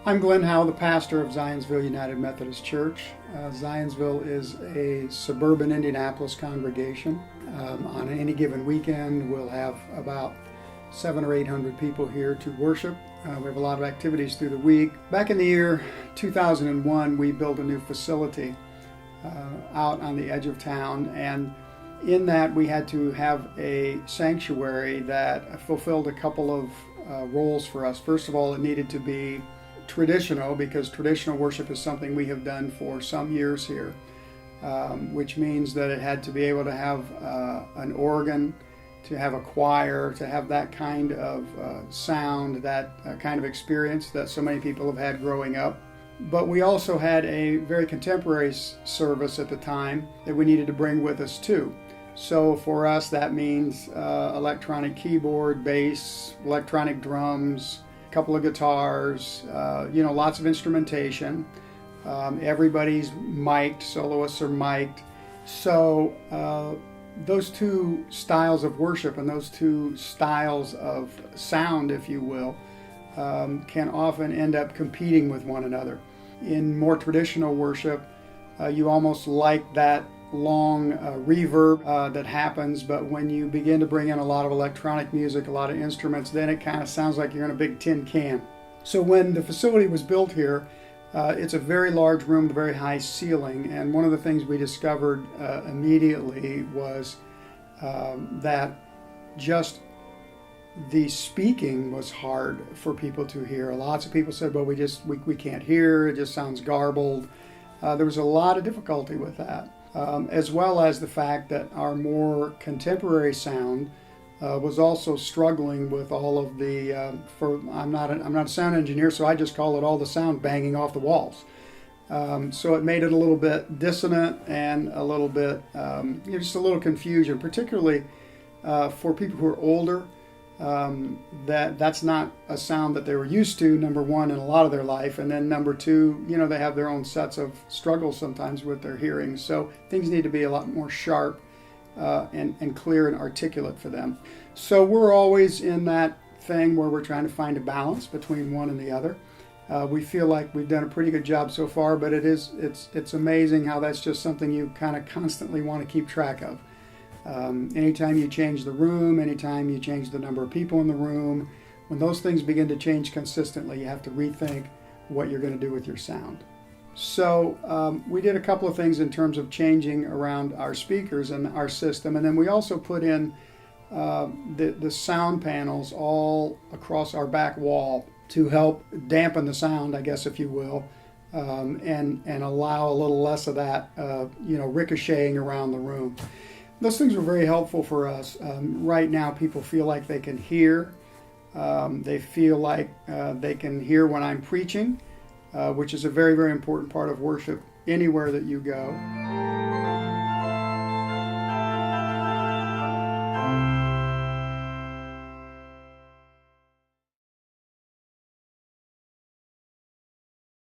I'm Glenn Howell, the pastor of Zionsville United Methodist Church. Zionsville is a suburban Indianapolis congregation. On any given weekend, we'll have about 700 or 800 people here to worship. We have a lot of activities through the week. Back in the year 2001, we built a new facility out on the edge of town, and in that we had to have a sanctuary that fulfilled a couple of roles for us. First of all, it needed to be traditional, because traditional worship is something we have done for some years here, which means that it had to be able to have an organ, to have a choir, to have that kind of sound, that kind of experience that so many people have had growing up. But we also had a very contemporary service at the time that we needed to bring with us too. So for us, that means electronic keyboard, bass, electronic drums, couple of guitars, lots of instrumentation. Everybody's mic'd, soloists are mic'd. So those two styles of worship and those two styles of sound, if you will, can often end up competing with one another. In more traditional worship, you almost like that long reverb that happens, but when you begin to bring in a lot of electronic music, a lot of instruments, then it kind of sounds like you're in a big tin can. So when the facility was built here, it's a very large room with a very high ceiling, and one of the things we discovered immediately was that just the speaking was hard for people to hear. Lots of people said, well, we can't hear, it just sounds garbled. There was a lot of difficulty with that. As well as the fact that our more contemporary sound was also struggling with all of the, I'm not a sound engineer, so I just call it all the sound banging off the walls. So it made it a little bit dissonant and a little bit, just a little confusion, particularly for people who are older. That's not a sound that they were used to, number one, in a lot of their life, and then number two, they have their own sets of struggles sometimes with their hearing, so things need to be a lot more sharp and clear and articulate for them. So we're always in that thing where we're trying to find a balance between one and the other. We feel like we've done a pretty good job so far, but it's amazing how that's just something you kind of constantly want to keep track of. Anytime you change the room, anytime you change the number of people in the room, when those things begin to change consistently, you have to rethink what you're going to do with your sound. So we did a couple of things in terms of changing around our speakers and our system, and then we also put in the sound panels all across our back wall to help dampen the sound, I guess, if you will, and allow a little less of that ricocheting around the room. Those things were very helpful for us. Right now, people feel like they can hear. They feel like they can hear when I'm preaching, which is a very, very important part of worship anywhere that you go.